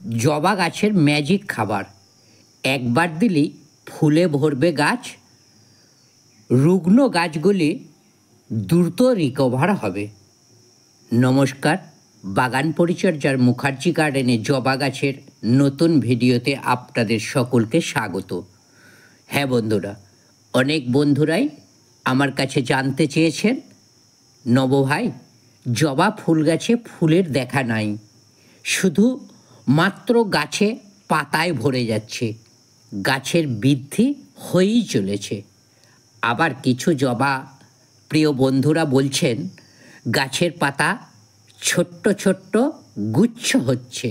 জবা গাছের ম্যাজিক খাবার, একবার দিলেই ফুলে ভরবে গাছ। রুগ্ন গাছগুলি দ্রুত রিকভার হবে। নমস্কার, বাগান পরিচর্যার মুখার্জি গার্ডেনে জবা গাছের নতুন ভিডিওতে আপনাদের সকলকে স্বাগত। হ্যাঁ বন্ধুরা, অনেক বন্ধুরাই আমার কাছে জানতে চেয়েছেন, নব ভাই, জবা ফুল গাছে ফুলের দেখা নাই, শুধু মাত্র গাছে পাতায় ভরে যাচ্ছে, গাছের বৃদ্ধি হয়েই চলেছে। আবার কিছু জবা প্রিয় বন্ধুরা বলছেন গাছের পাতা ছোট্ট ছোট্ট গুচ্ছ হচ্ছে,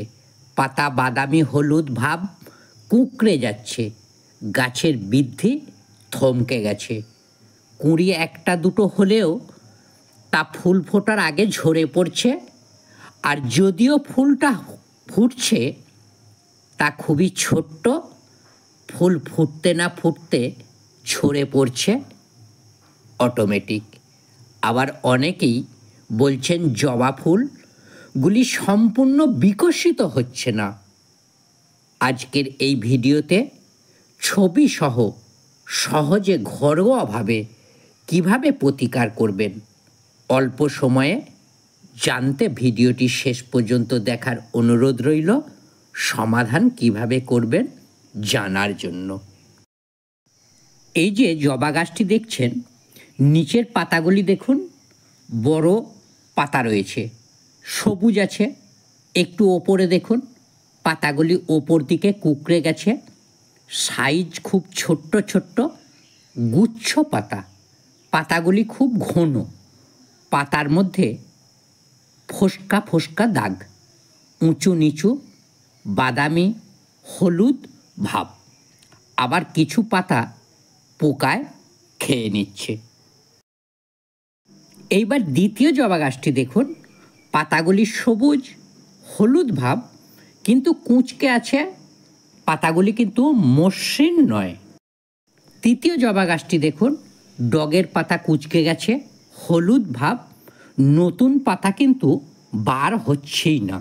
পাতা বাদামি হলুদ ভাব কুঁকড়ে যাচ্ছে, গাছের বৃদ্ধি থমকে গেছে। কুঁড়ি একটা দুটো হলেও তা ফুল ফোটার আগে ঝরে পড়ছে, আর যদিও ফুলটা ফুটছে তা খুবই ছোট্ট, ফুল ফুটতে না ফুটতে ঝরে পড়ছে অটোমেটিক। আবার অনেকেই বলছেন জবা ফুলগুলি সম্পূর্ণ বিকশিত হচ্ছে না। আজকের এই ভিডিওতে ছবি সহ সহজে ঘরোয়াভাবে কিভাবে প্রতিকার করবেন, অল্প সময়ে জানতে ভিডিওটি শেষ পর্যন্ত দেখার অনুরোধ রইল, সমাধান কিভাবে করবেন জানার জন্য। এই যে জবা গাছটি দেখছেন, নিচের পাতাগুলি দেখুন, বড় পাতা রয়েছে, সবুজ আছে। একটু ওপরে দেখুন, পাতাগুলি ওপর দিকে কুঁকড়ে গেছে, সাইজ খুব ছোট্ট ছোট্ট গুচ্ছ পাতা, পাতাগুলি খুব ঘন, পাতার মধ্যে ফোস্কা ফোস্কা দাগ, উঁচু নিচু বাদামি হলুদ ভাব। আবার কিছু পাতা পোকায় খেয়ে নিচ্ছে। এইবার দ্বিতীয় জবা গাছটি দেখুন, পাতাগুলি সবুজ হলুদ ভাব কিন্তু কুঁচকে আছে, পাতাগুলি কিন্তু মসৃণ নয়। তৃতীয় জবা গাছটি দেখুন, ডগের পাতা কুঁচকে গেছে, হলুদ ভাব, নতুন পাতা কিন্তু বার হচ্ছেই না।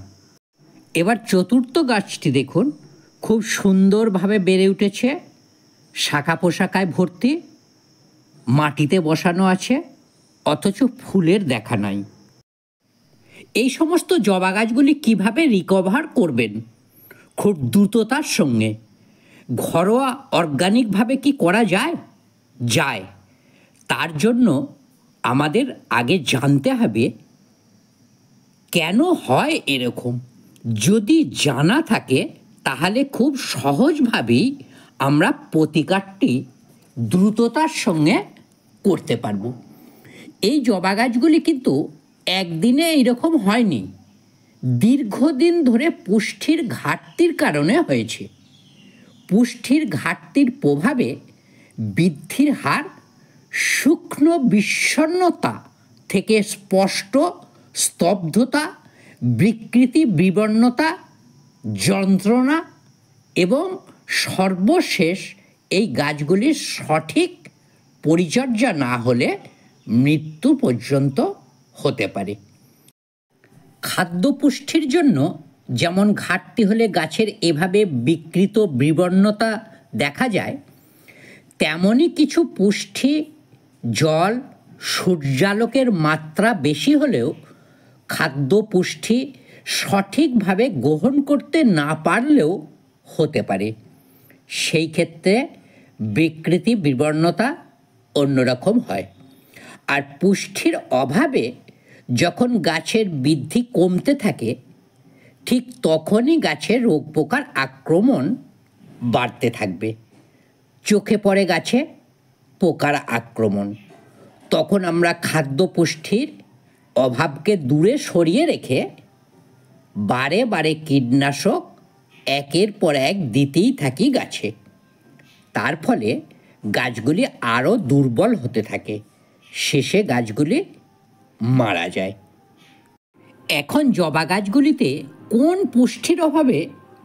এবার চতুর্থ গাছটি দেখুন, খুব সুন্দরভাবে বেড়ে উঠেছে, শাখা পোশাকায় ভর্তি, মাটিতে বসানো আছে, অথচ ফুলের দেখা নাই। এই সমস্ত জবা গাছগুলি কীভাবে রিকভার করবেন খুব দ্রুততার সঙ্গে? ঘরোয়া অর্গানিকভাবে কি করা যায়? যায়। তার জন্য আমাদের আগে জানতে হবে কেন হয় এরকম। যদি জানা থাকে তাহলে খুব সহজভাবেই আমরা প্রতিকারটি দ্রুততার সঙ্গে করতে পারব। এই জবা গাছগুলি কিন্তু একদিনে এইরকম হয়নি, দীর্ঘদিন ধরে পুষ্টির ঘাটতির কারণে হয়েছে। পুষ্টির ঘাটতির প্রভাবে বৃদ্ধির হার শুকনো বিষণ্ণতা থেকে স্পষ্ট স্তব্ধতা, বিকৃতি বিবর্ণতা, যন্ত্রণা এবং সর্বশেষ এই গাছগুলির সঠিক পরিচর্যা না হলে মৃত্যু পর্যন্ত হতে পারে। খাদ্য পুষ্টির জন্য যেমন ঘাটতি হলে গাছের এভাবে বিকৃত বিবর্ণতা দেখা যায়, তেমনই কিছু পুষ্টি, জল, সূর্যালোকের মাত্রা বেশি হলেও খাদ্য পুষ্টি সঠিকভাবে গ্রহণ করতে না পারলেও হতে পারে। সেই ক্ষেত্রে বিকৃতি বিবর্ণতা অন্যরকম হয়। আর পুষ্টির অভাবে যখন গাছের বৃদ্ধি কমতে থাকে, ঠিক তখনই গাছের রোগ পোকার আক্রমণ বাড়তে থাকবে। চোখে পড়ে গাছে পোকার আক্রমণ, তখন আমরা খাদ্য পুষ্টির অভাবকে দূরে সরিয়ে রেখে বারে বারে কীটনাশক একের পর এক দিতেই থাকি গাছে। তার ফলে গাছগুলি আরও দুর্বল হতে থাকে, শেষে গাছগুলি মারা যায়। এখন জবা গাছগুলিতে কোন পুষ্টির অভাবে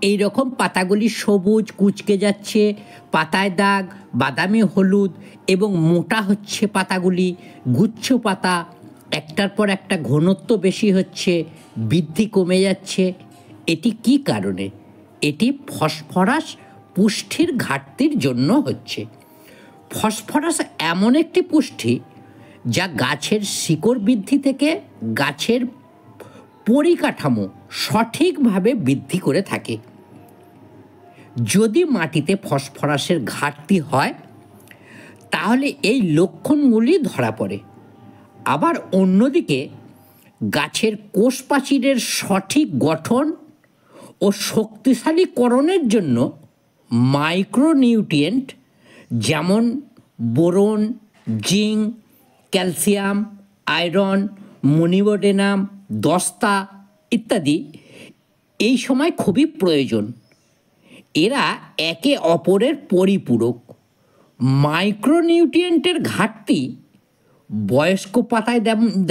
এই রকম পাতাগুলি সবুজ কুঁচকে যাচ্ছে, পাতায় দাগ বাদামি হলুদ এবং মোটা হচ্ছে পাতাগুলি, গুচ্ছ পাতা, একটার পর একটা ঘনত্ব বেশি হচ্ছে, বৃদ্ধি কমে যাচ্ছে, এটি কি কারণে? এটি ফসফরাস পুষ্টির ঘাটতির জন্য হচ্ছে। ফসফরাস এমন একটি পুষ্টি যা গাছের শিকড় বৃদ্ধি থেকে গাছের পরিকাঠামো সঠিকভাবে বৃদ্ধি করে থাকে। যদি মাটিতে ফসফরাসের ঘাটতি হয় তাহলে এই লক্ষণগুলি ধরা পড়ে। আবার অন্যদিকে গাছের কোষ প্রাচীরের সঠিক গঠন ও শক্তিশালীকরণের জন্য মাইক্রোনিউট্রিয়েন্ট যেমন বোরন, জিঙ্ক, ক্যালসিয়াম, আয়রন, মনিবডেনাম, দস্তা ইত্যাদি এই সময় খুবই প্রয়োজন। এরা একে অপরের পরিপূরক। মাইক্রোনিউট্রিয়েন্টের ঘাটতি বয়স্ক পাতায়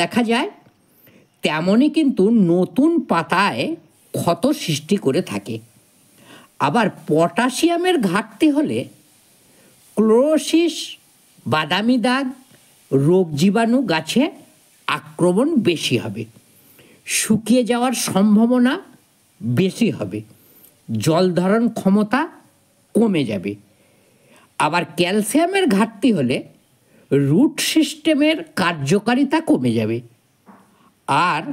দেখা যায়, তেমনই কিন্তু নতুন পাতায় ক্ষত সৃষ্টি করে থাকে। আবার পটাশিয়ামের ঘাটতি হলে ক্লোরোসিস, বাদামি দাগ, রোগ জীবাণু গাছে আক্রমণ বেশি হবে, শুকিয়ে যাওয়ার সম্ভাবনা বেশি হবে, জল ধারণ ক্ষমতা কমে যাবে। আবার ক্যালসিয়ামের ঘাটতি হলে রুট সিস্টেমের কার্যকারিতা কমে যাবে। আর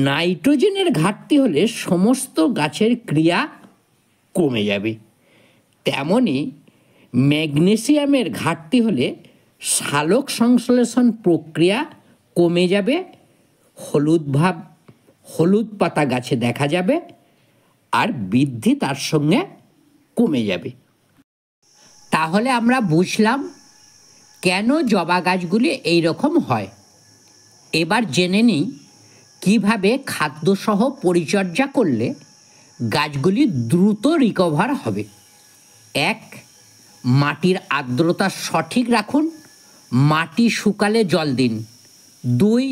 নাইট্রোজেনের ঘাটতি হলে সমস্ত গাছের ক্রিয়া কমে যাবে। তেমনি ম্যাগনেসিয়ামের ঘাটতি হলে সালোক সংশ্লেষণ প্রক্রিয়া কমে যাবে, হলুদ পাতা গাছে দেখা যাবে, আর বৃদ্ধি তার সঙ্গে কমে যাবে। তাহলে আমরা বুঝলাম কেন জবা গাছগুলি এই রকম হয়। এবার জেনে নিই কীভাবে খাদ্যসহ পরিচর্যা করলে গাছগুলি দ্রুত রিকভার হবে। 1. মাটির আর্দ্রতা সঠিক রাখুন, মাটি শুকালে জল দিন। 2.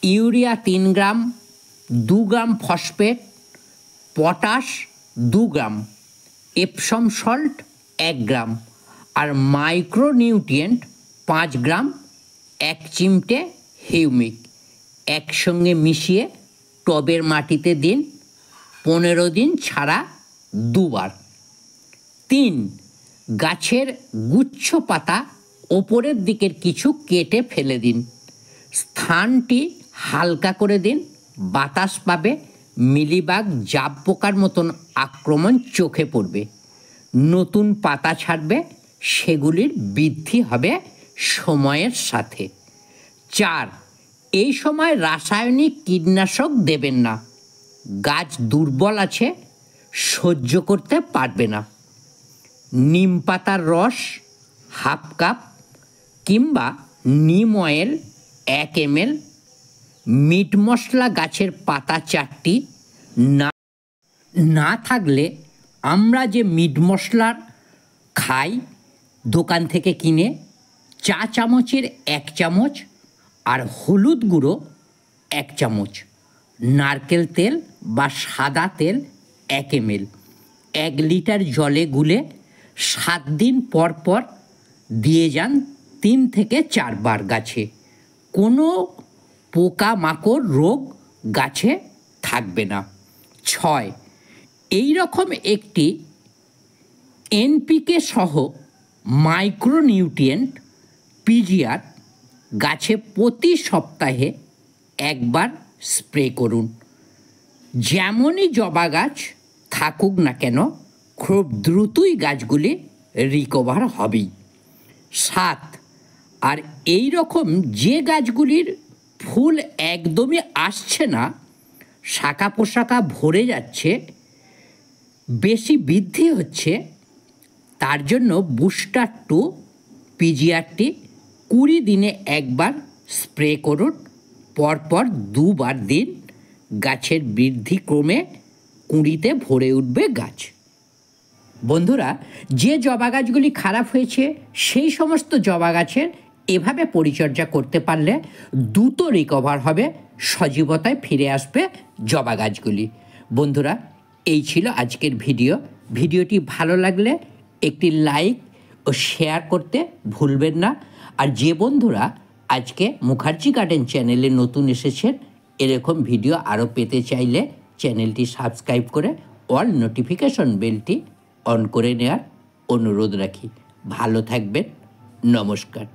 ইউরিয়া 3 গ্রাম, 2 গ্রাম ফসফেট, পটাশ 2 গ্রাম, এপসম সল্ট 1 গ্রাম, আর মাইক্রোনিউট্রিয়েন্ট 5 গ্রাম, 1 চিমটে হিউমিক একসঙ্গে মিশিয়ে টবের মাটিতে দিন। 15 দিন ছাড়া 2 বার। 3. গাছের গুচ্ছ পাতা ওপরের দিকের কিছু কেটে ফেলে দিন, স্থানটি হালকা করে দিন, বাতাস পাবে, মিলিবাগ, জাব পোকার মতন আক্রমণ চোখে পড়বে, নতুন পাতা ছাড়বে, সেগুলির বৃদ্ধি হবে সময়ের সাথে। 4. এই সময় রাসায়নিক কীটনাশক দেবেন না, গাছ দুর্বল আছে, সহ্য করতে পারবে না। নিম পাতার রস হাফ কাপ কিংবা নিম অয়েল 1 ml, মিট মশলা গাছের পাতা 4টি না থাকলে আমরা যে মিট মশলার খাই দোকান থেকে কিনে, চা চামচের 1 চামচ, আর হলুদ গুঁড়ো 1 চামচ, নারকেল তেল বা সাদা তেল 1 ml 1 লিটার জলে গুলে 7 দিন পর পর দিয়ে যান 3 থেকে 4 বার গাছে। কোনো পোকামাকড় রোগ গাছে থাকবে না। 6. এই রকম একটি এনপিকে সহ মাইক্রোনিউট্রিয়েন্ট পিজিআর গাছে প্রতি সপ্তাহে 1 বার স্প্রে করুন। যেমনই জবা গাছ থাকুক না কেন, খুব দ্রুতই গাছগুলি রিকভার হবেই। 7. আর এই রকম যে গাছগুলির ফুল একদমই আসছে না, শাখা পোশাখা ভরে যাচ্ছে, বেশি বৃদ্ধি হচ্ছে, তার জন্য বুস্টার 2 পিজিআরটি 20 দিনে 1 বার স্প্রে করুন, পরপর 2 বার দিন। গাছের বৃদ্ধি ক্রমে কুঁড়িতে ভরে উঠবে গাছ। বন্ধুরা, যে জবা গাছগুলি খারাপ হয়েছে সেই সমস্ত জবা গাছের এভাবে পরিচর্যা করতে পারলে দ্রুত রিকভার হবে, সজীবতায় ফিরে আসবে জবা গাছগুলি। বন্ধুরা, এই ছিল আজকের ভিডিওটি ভালো লাগলে একটি লাইক ও শেয়ার করতে ভুলবেন না। আর যে বন্ধুরা আজকে মুখার্জি গার্ডেন চ্যানেলে নতুন এসেছেন, এরকম ভিডিও আরও পেতে চাইলে চ্যানেলটি সাবস্ক্রাইব করে অল নোটিফিকেশন বেলটি অন করে নেওয়ার অনুরোধ রাখি। ভালো থাকবেন। নমস্কার।